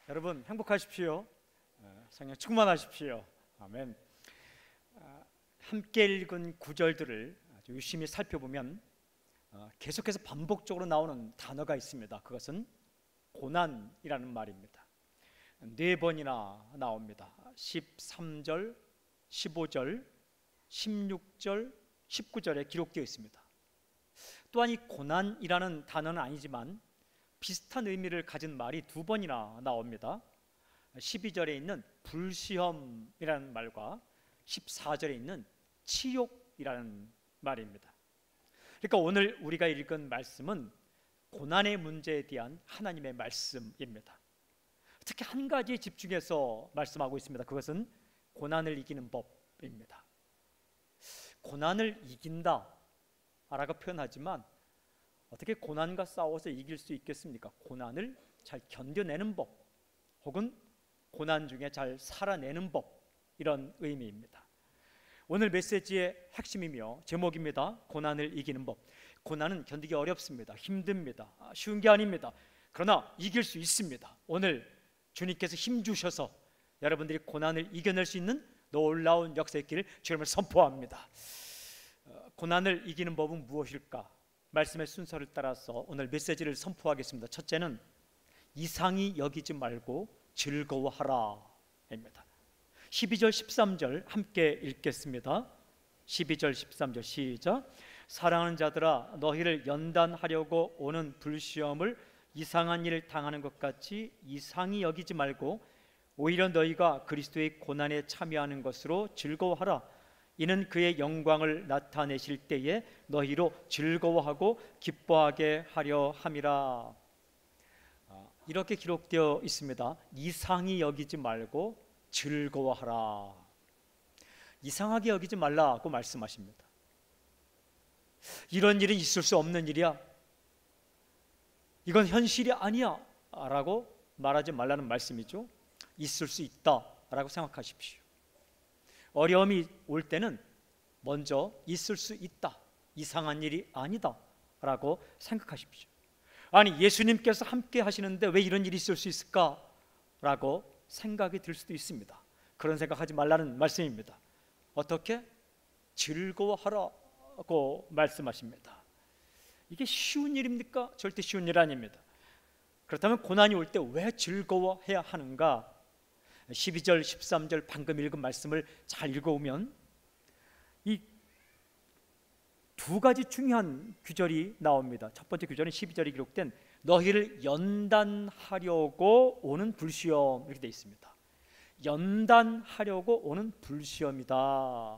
여러분 행복하십시오. 성령 충만하십시오. 아멘. 함께 읽은 구절들을 아주 유심히 살펴보면 계속해서 반복적으로 나오는 단어가 있습니다. 그것은 고난이라는 말입니다. 4번이나 나옵니다. 13절, 15절, 16절, 19절에 기록되어 있습니다. 또한 이 고난이라는 단어는 아니지만 비슷한 의미를 가진 말이 2번이나 나옵니다. 12절에 있는 불시험이라는 말과 14절에 있는 치욕이라는 말입니다. 그러니까 오늘 우리가 읽은 말씀은 고난의 문제에 대한 하나님의 말씀입니다. 특히 한 가지에 집중해서 말씀하고 있습니다. 그것은 고난을 이기는 법입니다. 고난을 이긴다 라고 표현하지만 어떻게 고난과 싸워서 이길 수 있겠습니까? 고난을 잘 견뎌내는 법, 혹은 고난 중에 잘 살아내는 법, 이런 의미입니다. 오늘 메시지의 핵심이며 제목입니다. 고난을 이기는 법. 고난은 견디기 어렵습니다. 힘듭니다. 쉬운 게 아닙니다. 그러나 이길 수 있습니다. 오늘 주님께서 힘 주셔서 여러분들이 고난을 이겨낼 수 있는 놀라운 역사의 길을 주님을 선포합니다. 고난을 이기는 법은 무엇일까? 말씀의 순서를 따라서 오늘 메시지를 선포하겠습니다. 첫째는 이상히 여기지 말고 즐거워하라 입니다. 12절 13절 함께 읽겠습니다. 12절 13절 시작. 사랑하는 자들아, 너희를 연단하려고 오는 불시험을 이상한 일을 당하는 것 같이 이상히 여기지 말고 오히려 너희가 그리스도의 고난에 참여하는 것으로 즐거워하라. 이는 그의 영광을 나타내실 때에 너희로 즐거워하고 기뻐하게 하려 함이라. 이렇게 기록되어 있습니다. 이상히 여기지 말고 즐거워하라. 이상하게 여기지 말라고 말씀하십니다. 이런 일은 있을 수 없는 일이야, 이건 현실이 아니야 라고 말하지 말라는 말씀이죠. 있을 수 있다 라고 생각하십시오. 어려움이 올 때는 먼저 있을 수 있다, 이상한 일이 아니다 라고 생각하십시오. 아니, 예수님께서 함께 하시는데 왜 이런 일이 있을 수 있을까? 라고 생각이 들 수도 있습니다. 그런 생각하지 말라는 말씀입니다. 어떻게? 즐거워하라고 말씀하십니다. 이게 쉬운 일입니까? 절대 쉬운 일 아닙니다. 그렇다면 고난이 올 때 왜 즐거워해야 하는가? 12절 13절 방금 읽은 말씀을 잘 읽어오면 이 두 가지 중요한 구절이 나옵니다. 첫 번째 구절은 12절에 기록된 너희를 연단하려고 오는 불시험, 이렇게 되어 있습니다. 연단하려고 오는 불시험이다.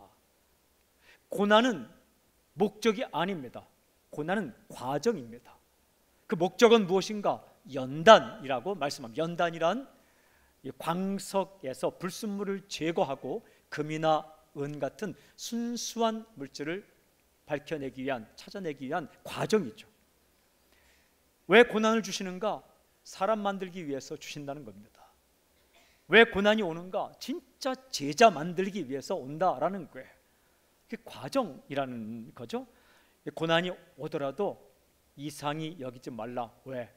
고난은 목적이 아닙니다. 고난은 과정입니다. 그 목적은 무엇인가? 연단이라고 말씀합니다. 연단이란 광석에서 불순물을 제거하고 금이나 은 같은 순수한 물질을 밝혀내기 위한, 찾아내기 위한 과정이죠. 왜 고난을 주시는가? 사람 만들기 위해서 주신다는 겁니다. 왜 고난이 오는가? 진짜 제자 만들기 위해서 온다라는 거예요. 그게 과정이라는 거죠. 고난이 오더라도 이상히 여기지 말라. 왜?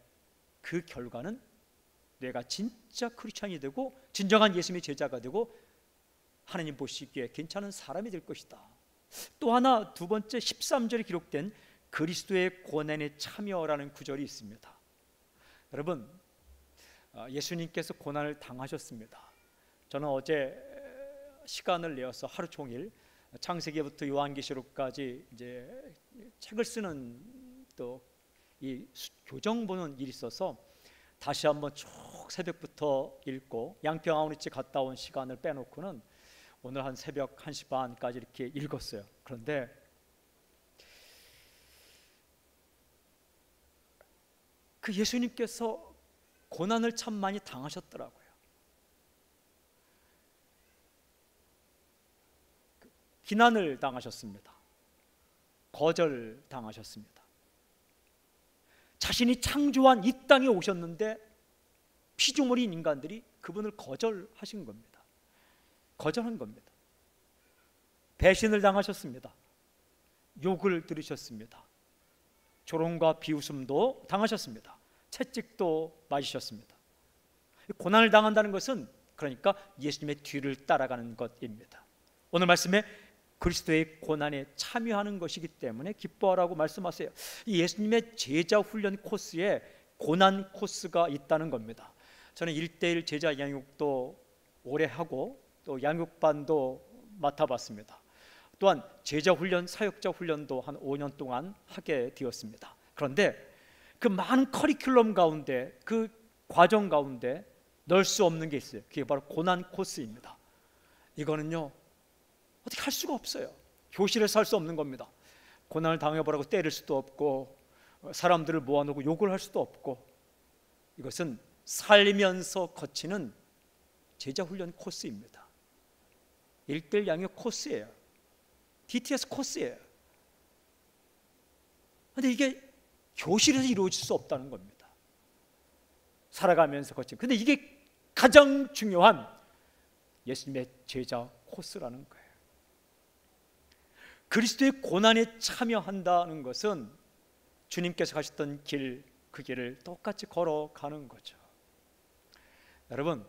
그 결과는 내가 진짜 크리스찬이 되고 진정한 예수님의 제자가 되고 하나님 보시기에 괜찮은 사람이 될 것이다. 또 하나, 두 번째 13절에 기록된 그리스도의 고난에 참여라는 구절이 있습니다. 여러분, 예수님께서 고난을 당하셨습니다. 저는 어제 시간을 내어서 하루 종일 창세기부터 요한계시록까지 이제 책을 쓰는, 또 이 교정 보는 일이 있어서 다시 한번 쭉 새벽부터 읽고 양평 아우니치 갔다 온 시간을 빼놓고는 오늘 한 새벽 1시 반까지 이렇게 읽었어요. 그런데 그 예수님께서 고난을 참 많이 당하셨더라고요. 비난을 당하셨습니다. 거절당하셨습니다. 자신이 창조한 이 땅에 오셨는데 피조물인 인간들이 그분을 거절하신 겁니다. 거절한 겁니다. 배신을 당하셨습니다. 욕을 들으셨습니다. 조롱과 비웃음도 당하셨습니다. 채찍도 맞으셨습니다. 고난을 당한다는 것은 그러니까 예수님의 뒤를 따라가는 것입니다. 오늘 말씀에 그리스도의 고난에 참여하는 것이기 때문에 기뻐하라고 말씀하세요. 이 예수님의 제자 훈련 코스에 고난 코스가 있다는 겁니다. 저는 1:1 제자 양육도 오래 하고 또 양육반도 맡아봤습니다. 또한 제자 훈련, 사역자 훈련도 한 5년 동안 하게 되었습니다. 그런데 그 많은 커리큘럼 가운데, 그 과정 가운데 넣을 수 없는 게 있어요. 그게 바로 고난 코스입니다. 이거는요 어떻게 할 수가 없어요. 교실에서 할 수 없는 겁니다. 고난을 당해보라고 때릴 수도 없고 사람들을 모아놓고 욕을 할 수도 없고, 이것은 살면서 거치는 제자훈련 코스입니다. 1:1 양육 코스예요. DTS 코스예요. 그런데 이게 교실에서 이루어질 수 없다는 겁니다. 살아가면서 거치는. 그런데 이게 가장 중요한 예수님의 제자 코스라는 거예요. 그리스도의 고난에 참여한다는 것은 주님께서 가셨던 길, 그 길을 똑같이 걸어가는 거죠. 여러분,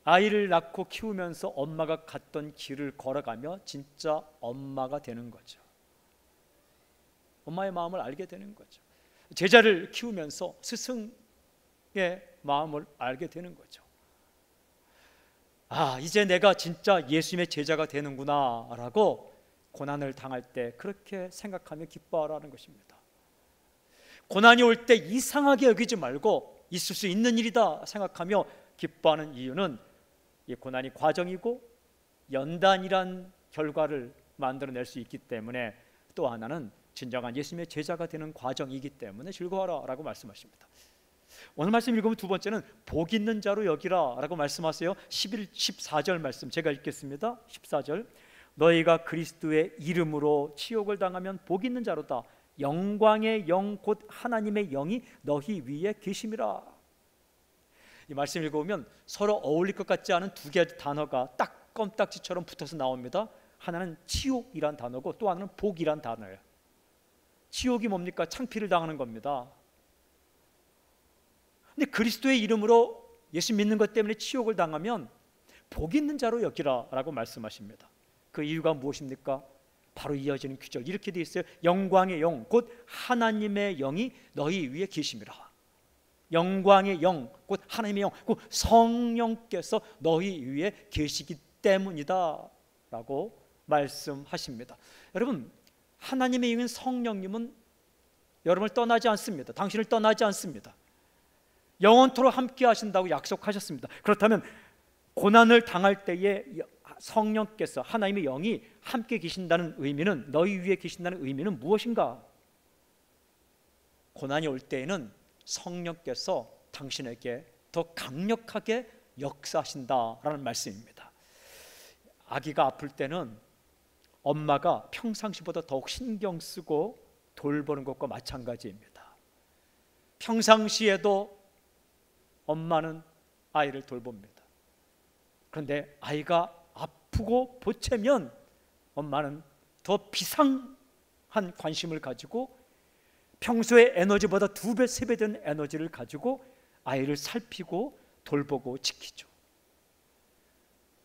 아이를 낳고 키우면서 엄마가 갔던 길을 걸어가며 진짜 엄마가 되는 거죠. 엄마의 마음을 알게 되는 거죠. 제자를 키우면서 스승의 마음을 알게 되는 거죠. 아, 이제 내가 진짜 예수님의 제자가 되는구나 라고 고난을 당할 때 그렇게 생각하며 기뻐하라는 것입니다. 고난이 올 때 이상하게 여기지 말고 있을 수 있는 일이다 생각하며 기뻐하는 이유는 이 고난이 과정이고 연단이란 결과를 만들어낼 수 있기 때문에, 또 하나는 진정한 예수님의 제자가 되는 과정이기 때문에 즐거워라 라고 말씀하십니다. 오늘 말씀 읽으면 두 번째는 복 있는 자로 여기라 라고 말씀하세요. 14절 말씀 제가 읽겠습니다. 14절, 너희가 그리스도의 이름으로 치욕을 당하면 복 있는 자로다. 영광의 영 곧 하나님의 영이 너희 위에 계심이라. 이 말씀 읽어보면 서로 어울릴 것 같지 않은 두 개의 단어가 딱 껌딱지처럼 붙어서 나옵니다. 하나는 치욕이란 단어고 또 하나는 복이란 단어예요. 치욕이 뭡니까? 창피를 당하는 겁니다. 근데 그리스도의 이름으로 예수 믿는 것 때문에 치욕을 당하면 복 있는 자로 여기라 라고 말씀하십니다. 그 이유가 무엇입니까? 바로 이어지는 규절 이렇게 되어 있어요. 영광의 영 곧 하나님의 영이 너희 위에 계심이라. 영광의 영 곧 하나님의 영 곧 성령께서 너희 위에 계시기 때문이다 라고 말씀하십니다. 여러분, 하나님의 영인 성령님은 여러분을 떠나지 않습니다. 당신을 떠나지 않습니다. 영원토록 함께 하신다고 약속하셨습니다. 그렇다면 고난을 당할 때에 성령께서, 하나님의 영이 함께 계신다는 의미는, 너희 위에 계신다는 의미는 무엇인가? 고난이 올 때에는 성령께서 당신에게 더 강력하게 역사하신다라는 말씀입니다. 아기가 아플 때는 엄마가 평상시보다 더욱 신경 쓰고 돌보는 것과 마찬가지입니다. 평상시에도 엄마는 아이를 돌봅니다. 그런데 아이가 아프고 보채면 엄마는 더 비상한 관심을 가지고 평소의 에너지보다 2배, 3배 되는 에너지를 가지고 아이를 살피고 돌보고 지키죠.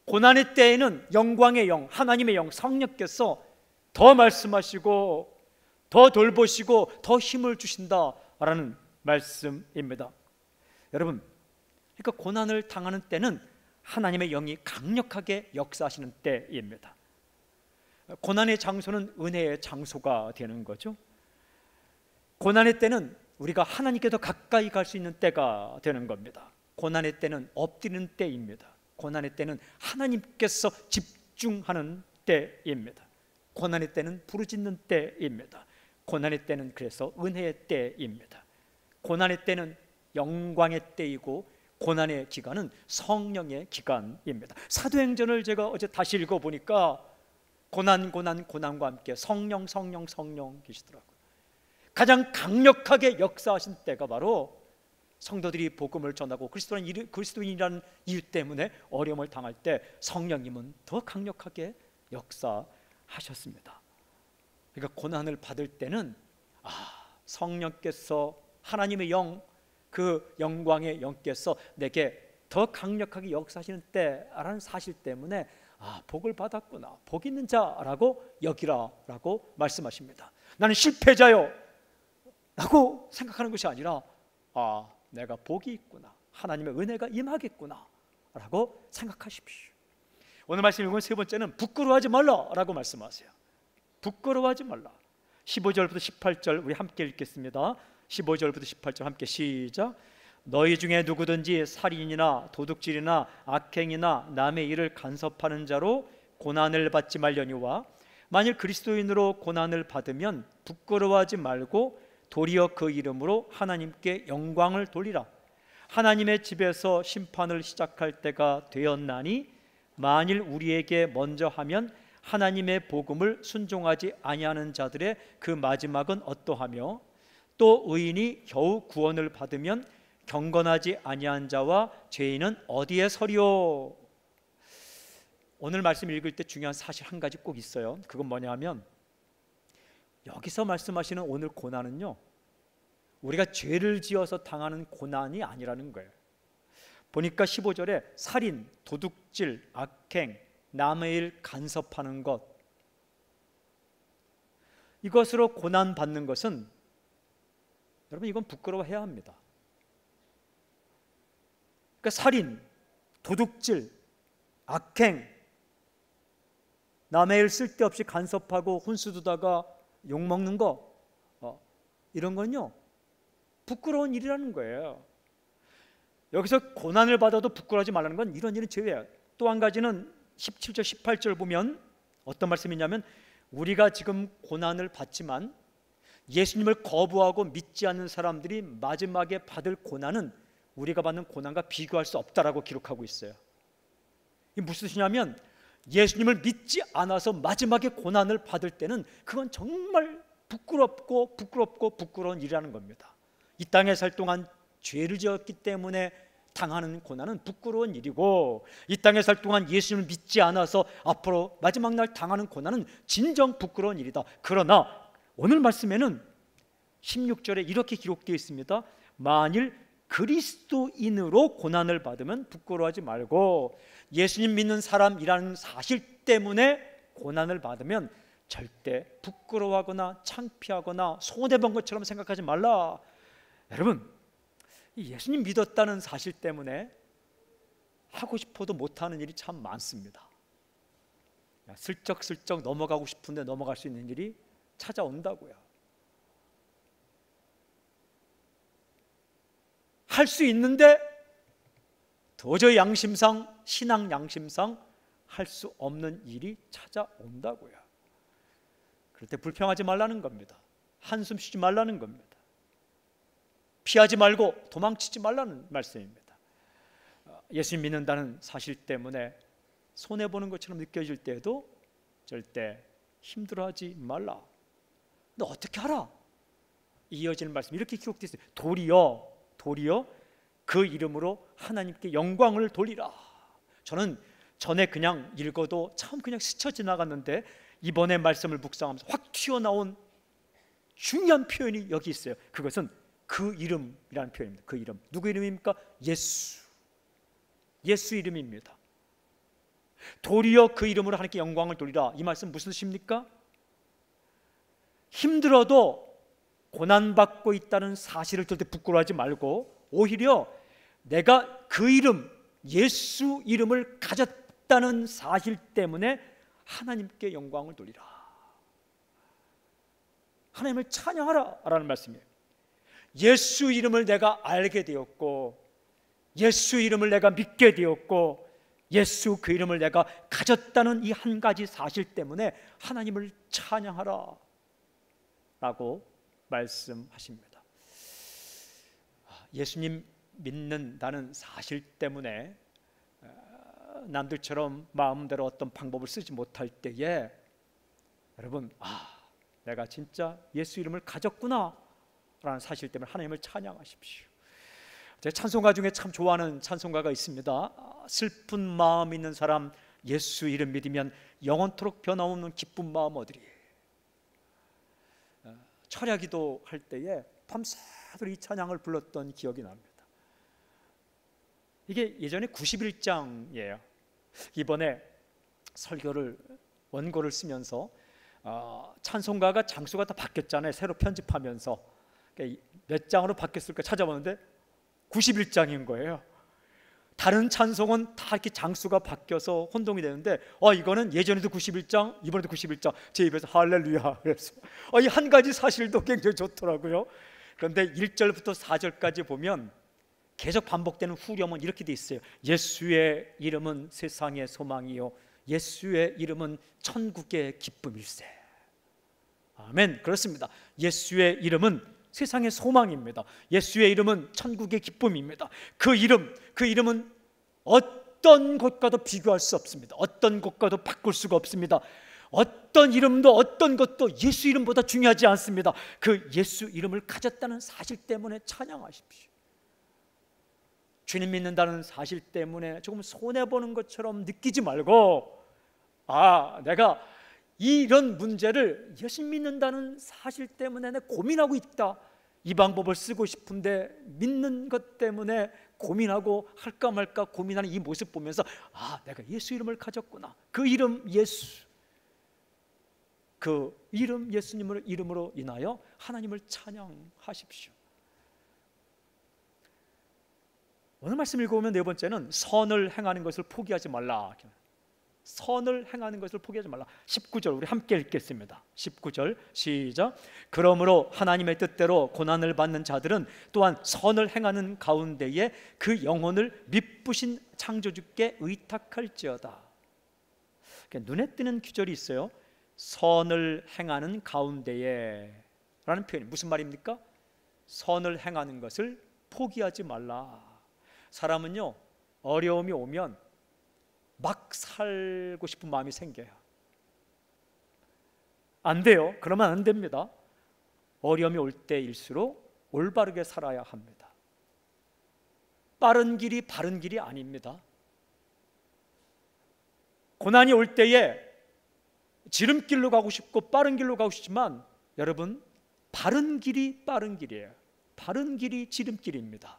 고난의 때에는 영광의 영, 하나님의 영, 성령께서 더 말씀하시고 더 돌보시고 더 힘을 주신다라는 말씀입니다. 여러분, 그러니까 고난을 당하는 때는 하나님의 영이 강력하게 역사하시는 때입니다. 고난의 장소는 은혜의 장소가 되는 거죠. 고난의 때는 우리가 하나님께 더 가까이 갈 수 있는 때가 되는 겁니다. 고난의 때는 엎드리는 때입니다. 고난의 때는 하나님께서 집중하는 때입니다. 고난의 때는 부르짖는 때입니다. 고난의 때는 그래서 은혜의 때입니다. 고난의 때는 영광의 때이고 고난의 기간은 성령의 기간입니다. 사도행전을 제가 어제 다시 읽어보니까 고난과 함께 성령 계시더라고요. 가장 강력하게 역사하신 때가 바로 성도들이 복음을 전하고 그리스도인이라는 이유 때문에 어려움을 당할 때 성령님은 더 강력하게 역사하셨습니다. 그러니까 고난을 받을 때는 성령께서, 하나님의 영, 그 영광의 영께서 내게 더 강력하게 역사하시는 때라는 사실 때문에 복을 받았구나, 복 있는 자라고 여기라라고 말씀하십니다. 나는 실패자요 라고 생각하는 것이 아니라 내가 복이 있구나, 하나님의 은혜가 임하겠구나 라고 생각하십시오. 오늘 말씀 읽은 세 번째는 부끄러워하지 말라라고 말씀하세요. 부끄러워하지 말라. 15절부터 18절 우리 함께 읽겠습니다. 15절부터 18절 함께 시작. 너희 중에 누구든지 살인이나 도둑질이나 악행이나 남의 일을 간섭하는 자로 고난을 받지 말려니와 만일 그리스도인으로 고난을 받으면 부끄러워하지 말고 도리어 그 이름으로 하나님께 영광을 돌리라. 하나님의 집에서 심판을 시작할 때가 되었나니 만일 우리에게 먼저 하면 하나님의 복음을 순종하지 아니하는 자들의 그 마지막은 어떠하며 또 의인이 겨우 구원을 받으면 경건하지 아니한 자와 죄인은 어디에 서리요? 오늘 말씀 읽을 때 중요한 사실 한 가지 꼭 있어요. 그건 뭐냐 하면 여기서 말씀하시는 오늘 고난은요, 우리가 죄를 지어서 당하는 고난이 아니라는 거예요. 보니까 15절에 살인, 도둑질, 악행, 남의 일 간섭하는 것, 이것으로 고난받는 것은 여러분 이건 부끄러워해야 합니다. 그러니까 살인, 도둑질, 악행, 남의 일 쓸데없이 간섭하고 훈수두다가 욕먹는 거, 이런 건요 부끄러운 일이라는 거예요. 여기서 고난을 받아도 부끄러워하지 말라는 건 이런 일은 제외야. 또 한 가지는 17절 18절 보면 어떤 말씀이냐면 우리가 지금 고난을 받지만 예수님을 거부하고 믿지 않는 사람들이 마지막에 받을 고난은 우리가 받는 고난과 비교할 수 없다라고 기록하고 있어요. 이게 무슨 뜻이냐면 예수님을 믿지 않아서 마지막에 고난을 받을 때는 그건 정말 부끄러운 일이라는 겁니다. 이 땅에 살 동안 죄를 지었기 때문에 당하는 고난은 부끄러운 일이고, 이 땅에 살 동안 예수님을 믿지 않아서 앞으로 마지막 날 당하는 고난은 진정 부끄러운 일이다. 그러나 오늘 말씀에는 16절에 이렇게 기록되어 있습니다. 만일 그리스도인으로 고난을 받으면 부끄러워하지 말고, 예수님 믿는 사람이라는 사실 때문에 고난을 받으면 절대 부끄러워하거나 창피하거나 손해본 것처럼 생각하지 말라. 여러분, 예수님 믿었다는 사실 때문에 하고 싶어도 못하는 일이 참 많습니다. 슬쩍슬쩍 넘어가고 싶은데 넘어갈 수 있는 일이 찾아온다고요. 할 수 있는데 도저히 양심상, 신앙 양심상 할 수 없는 일이 찾아온다고요. 그럴 때 불평하지 말라는 겁니다. 한숨 쉬지 말라는 겁니다. 피하지 말고 도망치지 말라는 말씀입니다. 예수님 믿는다는 사실 때문에 손해보는 것처럼 느껴질 때에도 절대 힘들어하지 말라. 너 어떻게 알아? 이어지는 말씀 이렇게 기록되어 있어요. 도리어 그 이름으로 하나님께 영광을 돌리라. 저는 전에 그냥 읽어도 참 그냥 스쳐 지나갔는데 이번에 말씀을 묵상하면서 확 튀어나온 중요한 표현이 여기 있어요. 그것은 그 이름이라는 표현입니다. 그 이름. 누구 이름입니까? 예수 이름입니다. 도리어 그 이름으로 하나님께 영광을 돌리라. 이 말씀 무슨 뜻입니까? 힘들어도 고난받고 있다는 사실을 절대 부끄러워하지 말고 오히려 내가 그 이름, 예수 이름을 가졌다는 사실 때문에 하나님께 영광을 돌리라. 하나님을 찬양하라 라는 말씀이에요. 예수 이름을 내가 알게 되었고, 예수 이름을 내가 믿게 되었고, 예수 그 이름을 내가 가졌다는 이 한 가지 사실 때문에 하나님을 찬양하라 라고 말씀하십니다. 예수님 믿는다는 사실 때문에 남들처럼 마음대로 어떤 방법을 쓰지 못할 때에 여러분, 내가 진짜 예수 이름을 가졌구나 라는 사실 때문에 하나님을 찬양하십시오. 제 찬송가 중에 참 좋아하는 찬송가가 있습니다. 슬픈 마음 있는 사람 예수 이름 믿으면 영원토록 변함없는 기쁜 마음 얻으리. 철야기도 할 때에 밤새도록 이 찬양을 불렀던 기억이 납니다. 이게 예전에 91장이에요. 이번에 설교를 원고를 쓰면서 찬송가가 장수가 다 바뀌었잖아요. 새로 편집하면서 몇 장으로 바뀌었을까 찾아보는데 91장인 거예요. 다른 찬송은 다 이렇게 장수가 바뀌어서 혼동이 되는데 이거는 예전에도 91장, 이번에도 91장. 제 입에서 할렐루야. 그래서 이 한 가지 사실도 굉장히 좋더라고요. 그런데 1절부터 4절까지 보면 계속 반복되는 후렴은 이렇게 돼 있어요. 예수의 이름은 세상의 소망이요 예수의 이름은 천국의 기쁨일세. 아멘. 그렇습니다. 예수의 이름은 세상의 소망입니다. 예수의 이름은 천국의 기쁨입니다. 그 이름은 어떤 것과도 비교할 수 없습니다. 어떤 것과도 바꿀 수가 없습니다. 어떤 이름도 어떤 것도 예수 이름보다 중요하지 않습니다. 그 예수 이름을 가졌다는 사실 때문에 찬양하십시오. 주님 믿는다는 사실 때문에 조금 손해보는 것처럼 느끼지 말고 내가 이런 문제를 예수 믿는다는 사실 때문에 내가 고민하고 있다. 이 방법을 쓰고 싶은데 믿는 것 때문에 고민하고 할까 말까 고민하는 이 모습 보면서 내가 예수 이름을 가졌구나. 그 이름 예수, 그 이름 예수님의 이름으로 인하여 하나님을 찬양하십시오. 오늘 말씀 읽어보면 네 번째는 선을 행하는 것을 포기하지 말라. 선을 행하는 것을 포기하지 말라. 19절 우리 함께 읽겠습니다. 19절 시작. 그러므로 하나님의 뜻대로 고난을 받는 자들은 또한 선을 행하는 가운데에 그 영혼을 미쁘신 창조주께 의탁할지어다. 눈에 띄는 구절이 있어요. 선을 행하는 가운데에 라는 표현이 무슨 말입니까? 선을 행하는 것을 포기하지 말라. 사람은요, 어려움이 오면 막 살고 싶은 마음이 생겨요. 안 돼요. 그러면 안 됩니다. 어려움이 올 때일수록 올바르게 살아야 합니다. 빠른 길이 바른 길이 아닙니다. 고난이 올 때에 지름길로 가고 싶고 빠른 길로 가고 싶지만 여러분, 바른 길이 빠른 길이에요. 바른 길이 지름길입니다.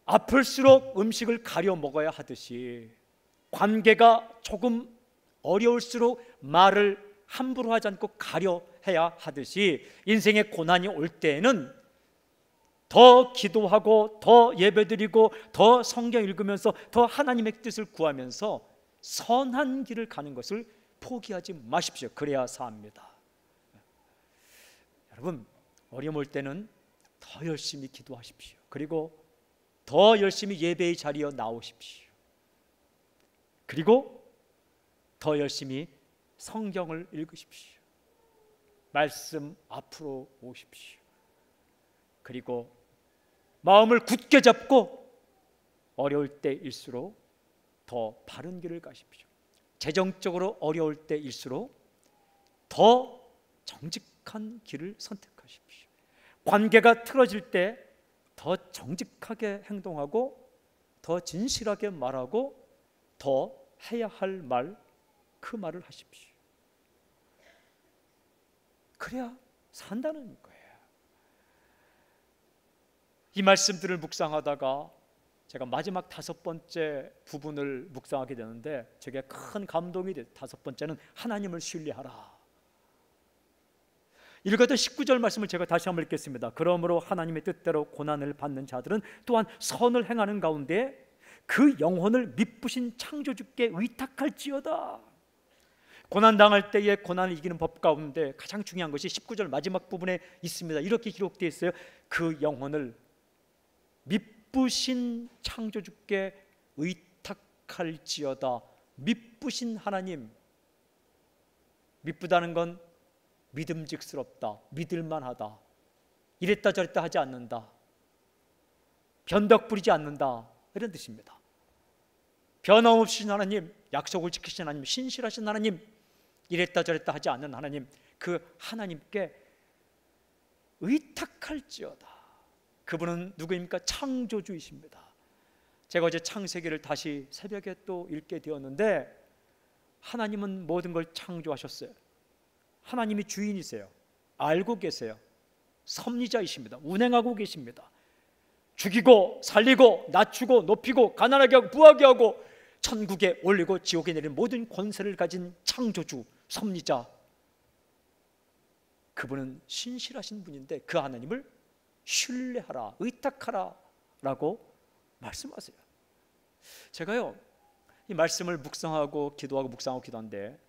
아플수록 음식을 가려 먹어야 하듯이 관계가 조금 어려울수록 말을 함부로 하지 않고 가려 해야 하듯이 인생의 고난이 올 때에는 더 기도하고 더 예배드리고 더 성경 읽으면서 더 하나님의 뜻을 구하면서 선한 길을 가는 것을 포기하지 마십시오. 그래야 삽니다. 여러분, 어려움 올 때는 더 열심히 기도하십시오. 그리고 더 열심히 예배의 자리에 나오십시오. 그리고 더 열심히 성경을 읽으십시오. 말씀 앞으로 오십시오. 그리고 마음을 굳게 잡고 어려울 때일수록 더 바른 길을 가십시오. 재정적으로 어려울 때일수록 더 정직한 길을 선택하십시오. 관계가 틀어질 때 더 정직하게 행동하고 더 진실하게 말하고 더 해야 할 말, 그 말을 하십시오. 그래야 산다는 거예요. 이 말씀들을 묵상하다가 제가 마지막 5번째 부분을 묵상하게 되는데 제게 큰 감동이 돼요. 5번째는 하나님을 신뢰하라. 읽었던 19절 말씀을 제가 다시 한번 읽겠습니다. 그러므로 하나님의 뜻대로 고난을 받는 자들은 또한 선을 행하는 가운데 그 영혼을 미쁘신 창조주께 의탁할지어다. 고난당할 때에 고난을 이기는 법 가운데 가장 중요한 것이 19절 마지막 부분에 있습니다. 이렇게 기록되어 있어요. 그 영혼을 미쁘신 창조주께 의탁할지어다. 미쁘신 하나님, 미쁘다는 건 믿음직스럽다, 믿을만하다, 이랬다 저랬다 하지 않는다, 변덕 부리지 않는다, 이런 뜻입니다. 변함없으신 하나님, 약속을 지키신 하나님, 신실하신 하나님, 이랬다 저랬다 하지 않는 하나님, 그 하나님께 의탁할지어다. 그분은 누구입니까? 창조주이십니다. 제가 어제 창세기를 다시 새벽에 또 읽게 되었는데 하나님은 모든 걸 창조하셨어요. 하나님이 주인이세요. 알고 계세요. 섭리자이십니다. 운행하고 계십니다. 죽이고 살리고 낮추고 높이고 가난하게 하고 부하게 하고 천국에 올리고 지옥에 내리는 모든 권세를 가진 창조주, 섭리자, 그분은 신실하신 분인데 그 하나님을 신뢰하라, 의탁하라 라고 말씀하세요. 제가요 이 말씀을 묵상하고 기도하고 묵상하고 기도하는데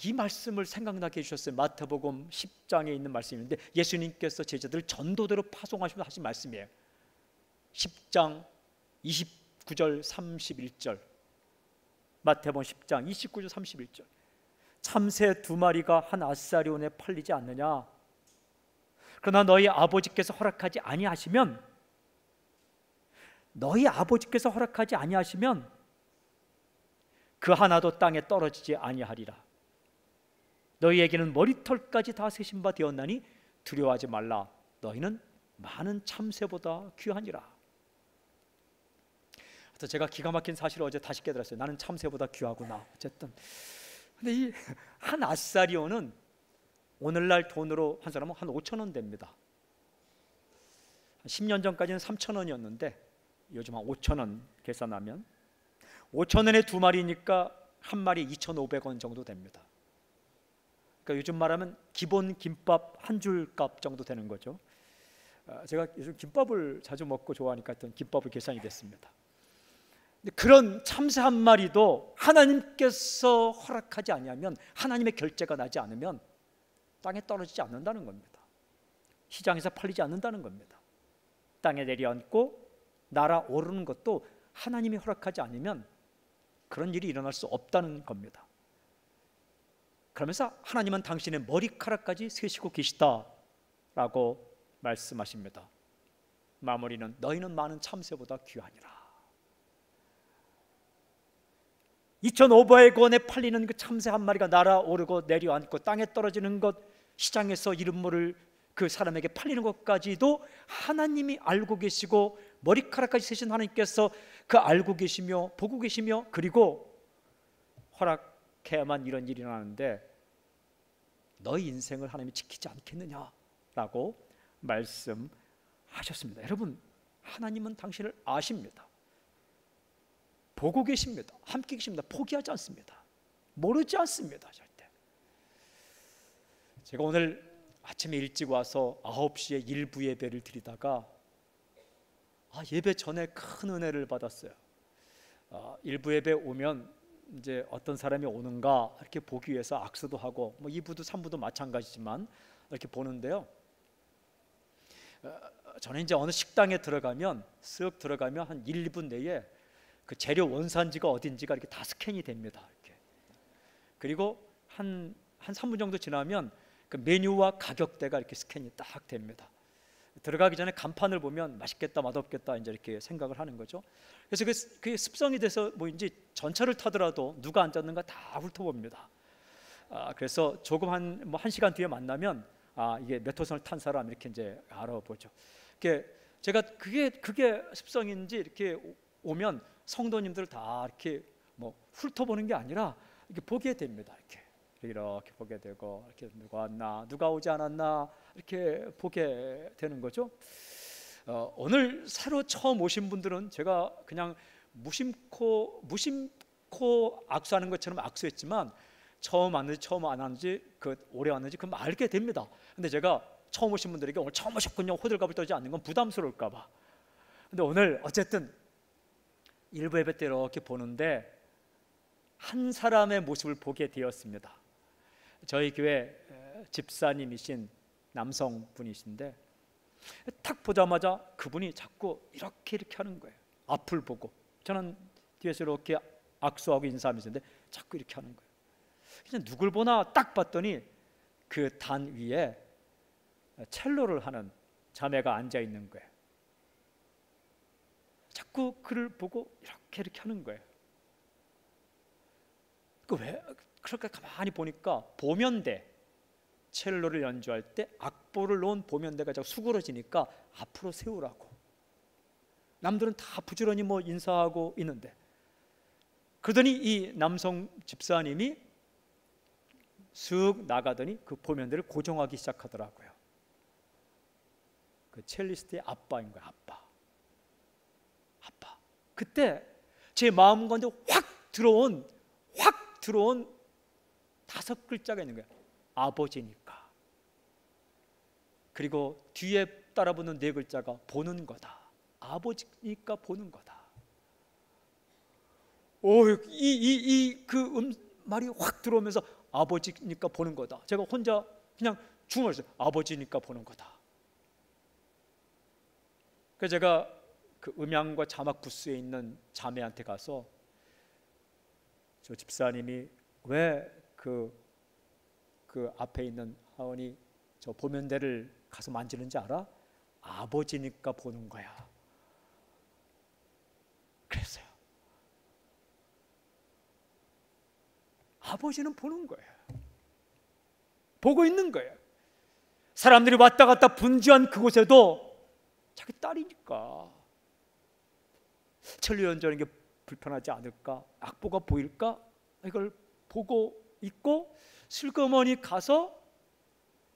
이 말씀을 생각나게 해주셨어요. 마태복음 10장에 있는 말씀인데 예수님께서 제자들을 전도대로 파송하시면서 하신 말씀이에요. 10장 29절 31절, 마태복음 10장 29절 31절. 참새 2마리가 한 아사리온에 팔리지 않느냐? 그러나 너희 아버지께서 허락하지 아니하시면, 너희 아버지께서 허락하지 아니하시면 그 하나도 땅에 떨어지지 아니하리라. 너희에게는 머리털까지 다 세신 바 되었나니 두려워하지 말라. 너희는 많은 참새보다 귀하니라. 제가 기가 막힌 사실을 어제 다시 깨달았어요. 나는 참새보다 귀하구나. 어쨌든 근데 이 한 아사리온은 오늘날 돈으로 한 사람은 한 5천 원 됩니다. 10년 전까지는 3천 원이었는데 요즘 한 5천 원 계산하면 5천 원에 2마리니까 한 마리 2,500원 정도 됩니다. 그러니까 요즘 말하면 기본 김밥 한 줄 값 정도 되는 거죠. 제가 요즘 김밥을 자주 먹고 좋아하니까 하여튼 김밥을 계산이 됐습니다. 그런 참새 한 마리도 하나님께서 허락하지 아니하면, 하나님의 결제가 나지 않으면 땅에 떨어지지 않는다는 겁니다. 시장에서 팔리지 않는다는 겁니다. 땅에 내려앉고 날아오르는 것도 하나님이 허락하지 않으면 그런 일이 일어날 수 없다는 겁니다. 그러면서 하나님은 당신의 머리카락까지 세시고 계시다라고 말씀하십니다. 마무리는 너희는 많은 참새보다 귀하니라. 2,500원에 팔리는 그 참새 한 마리가 날아오르고 내려앉고 땅에 떨어지는 것, 시장에서 이름 모를 그 사람에게 팔리는 것까지도 하나님이 알고 계시고 머리카락까지 세신 하나님께서 그 알고 계시며 보고 계시며 그리고 허락해야만 이런 일이 일어나는데 너희 인생을 하나님이 지키지 않겠느냐라고 말씀하셨습니다. 여러분, 하나님은 당신을 아십니다. 보고 계십니다. 함께 계십니다. 포기하지 않습니다. 모르지 않습니다. 절대. 제가 오늘 아침에 일찍 와서 9시에 일부 예배를 드리다가 예배 전에 큰 은혜를 받았어요. 일부 예배 오면 이제 어떤 사람이 오는가 이렇게 보기 위해서 악수도 하고 2부도 3부도 마찬가지지만 이렇게 보는데요. 저는 이제 어느 식당에 들어가면 쓱 들어가면 한 1, 2분 내에 그 재료 원산지가 어딘지가 이렇게 다 스캔이 됩니다. 이렇게. 그리고 한 3분 정도 지나면 그 메뉴와 가격대가 이렇게 스캔이 딱 됩니다. 들어가기 전에 간판을 보면 맛있겠다 맛없겠다 이제 이렇게 생각을 하는 거죠. 그래서 그게 습성이 돼서 이제 전철을 타더라도 누가 앉았는가 다 훑어봅니다. 그래서 조금 한 1시간 뒤에 만나면 이게 몇 호선을 탄 사람 이렇게 이제 알아보죠. 제가 그게 습성인지 이렇게 오면 성도님들 다 이렇게 훑어보는 게 아니라 이렇게 보게 됩니다. 이렇게 보게 되고 이렇게 누가 왔나 누가 오지 않았나 이렇게 보게 되는 거죠. 오늘 새로 처음 오신 분들은 제가 그냥 무심코 악수하는 것처럼 악수했지만 처음 왔는지 처음 안 왔는지 오래 왔는지 그럼 알게 됩니다. 근데 제가 처음 오신 분들에게 오늘 처음 오셨군요 호들갑을 떨지 않는 건 부담스러울까 봐. 근데 오늘 어쨌든 일부 예배 때 이렇게 보는데 한 사람의 모습을 보게 되었습니다. 저희 교회 집사님이신 남성분이신데 딱 보자마자 그분이 자꾸 이렇게 하는 거예요. 앞을 보고 저는 뒤에서 이렇게 악수하고 인사하면서 있는데 자꾸 이렇게 하는 거예요. 그냥 누굴 보나 딱 봤더니 그 단 위에 첼로를 하는 자매가 앉아 있는 거예요. 자꾸 그를 보고 이렇게 하는 거예요. 왜 그렇게 가만히 보니까 보면대, 첼로를 연주할 때 악보를 놓은 보면대가 자꾸 수그러지니까 앞으로 세우라고. 남들은 다 부지런히 인사하고 있는데, 그러더니 이 남성 집사님이 쑥 나가더니 그 보면대를 고정하기 시작하더라고요. 그 첼리스트의 아빠인 거야. 아빠. 그때 제 마음 가운데 확 들어온 5글자가 있는 거야. 아버지니까. 그리고 뒤에 따라붙는 4글자가 보는 거다. 아버지니까 보는 거다. 그 말이 확 들어오면서 아버지니까 보는 거다. 제가 혼자 그냥 중얼했어요. 아버지니까 보는 거다. 그래서 제가 그 음향과 자막 부스에 있는 자매한테 가서 저 집사님이 왜 그 앞에 있는 하원이 저 보면대를 가서 만지는지 알아? 아버지니까 보는 거야. 그랬어요. 아버지는 보는 거예요. 보고 있는 거예요. 사람들이 왔다 갔다 분주한 그곳에도 자기 딸이니까 천리 연주하는 게 불편하지 않을까? 악보가 보일까? 이걸 보고 있고 슬그머니 가서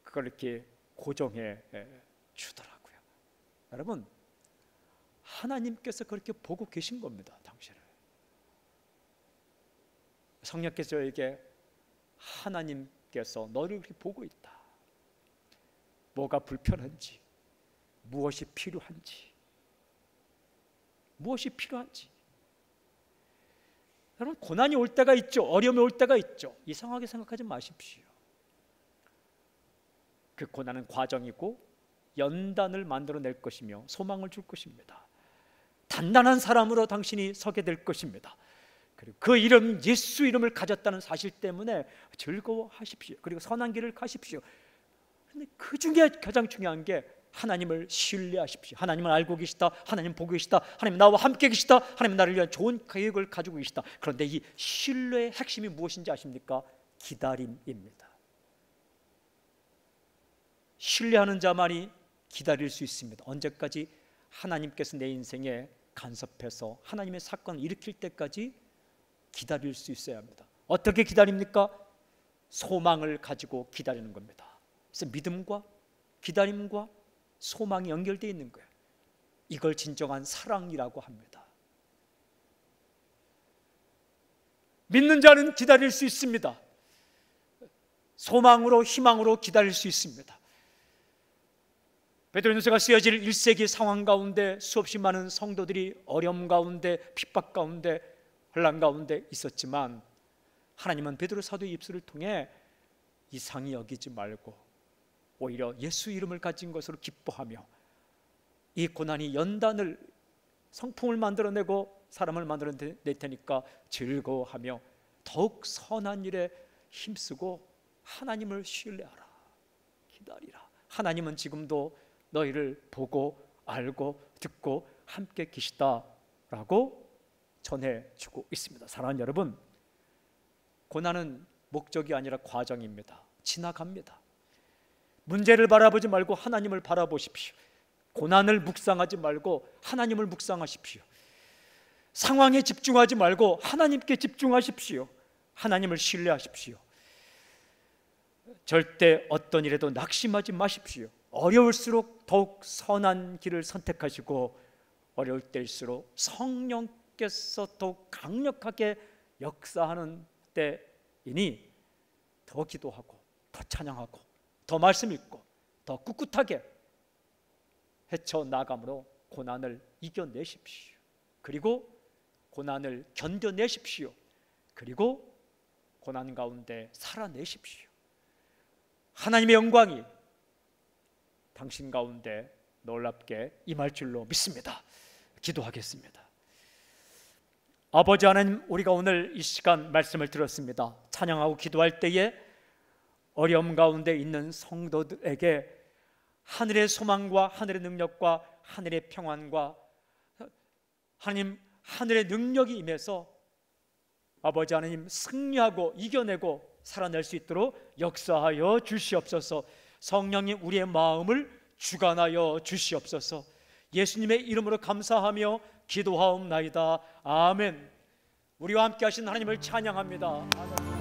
그걸 이렇게 고정해 주더라고요. 여러분, 하나님께서 그렇게 보고 계신 겁니다. 당신을. 성령께서 저에게 하나님께서 너를 그렇게 보고 있다. 뭐가 불편한지, 무엇이 필요한지. 여러분, 고난이 올 때가 있죠. 어려움이 올 때가 있죠. 이상하게 생각하지 마십시오. 그 고난은 과정이고 연단을 만들어낼 것이며 소망을 줄 것입니다. 단단한 사람으로 당신이 서게 될 것입니다. 그리고 그 이름, 예수 이름을 가졌다는 사실 때문에 즐거워하십시오. 그리고 선한 길을 가십시오. 그런데 그 중에 가장 중요한 게 하나님을 신뢰하십시오. 하나님을 알고 계시다. 하나님 보고 계시다. 하나님 나와 함께 계시다. 하나님 나를 위한 좋은 계획을 가지고 계시다. 그런데 이 신뢰의 핵심이 무엇인지 아십니까? 기다림입니다. 신뢰하는 자만이 기다릴 수 있습니다. 언제까지? 하나님께서 내 인생에 간섭해서 하나님의 사건을 일으킬 때까지 기다릴 수 있어야 합니다. 어떻게 기다립니까? 소망을 가지고 기다리는 겁니다. 그래서 믿음과 기다림과 소망이 연결되어 있는 거예요. 이걸 진정한 사랑이라고 합니다. 믿는 자는 기다릴 수 있습니다. 소망으로, 희망으로 기다릴 수 있습니다. 베드로전서가 쓰여질 1세기 상황 가운데 수없이 많은 성도들이 어려움 가운데, 핍박 가운데, 혼란 가운데 있었지만 하나님은 베드로 사도의 입술을 통해 이상히 여기지 말고 오히려 예수 이름을 가진 것으로 기뻐하며 이 고난이 연단을, 성품을 만들어내고 사람을 만들어낼 테니까 즐거워하며 더욱 선한 일에 힘쓰고 하나님을 신뢰하라. 기다리라. 하나님은 지금도 너희를 보고 알고 듣고 함께 계시다라고 전해주고 있습니다. 사랑하는 여러분, 고난은 목적이 아니라 과정입니다. 지나갑니다. 문제를 바라보지 말고 하나님을 바라보십시오. 고난을 묵상하지 말고 하나님을 묵상하십시오. 상황에 집중하지 말고 하나님께 집중하십시오. 하나님을 신뢰하십시오. 절대 어떤 일에도 낙심하지 마십시오. 어려울수록 더욱 선한 길을 선택하시고 어려울 때일수록 성령께서 더욱 강력하게 역사하는 때이니 더 기도하고 더 찬양하고 더 말씀 읽고 더 꿋꿋하게 헤쳐나감으로 고난을 이겨내십시오. 그리고 고난을 견뎌내십시오. 그리고 고난 가운데 살아내십시오. 하나님의 영광이 당신 가운데 놀랍게 임할 줄로 믿습니다. 기도하겠습니다. 아버지 하나님, 우리가 오늘 이 시간 말씀을 들었습니다. 찬양하고 기도할 때에 어려움 가운데 있는 성도들에게 하늘의 소망과 하늘의 능력과 하늘의 평안과 하나님 하늘의 능력이 임해서 아버지 하나님 승리하고 이겨내고 살아낼 수 있도록 역사하여 주시옵소서. 성령님 우리의 마음을 주관하여 주시옵소서. 예수님의 이름으로 감사하며 기도하옵나이다. 아멘. 우리와 함께 하신 하나님을 찬양합니다. 아멘.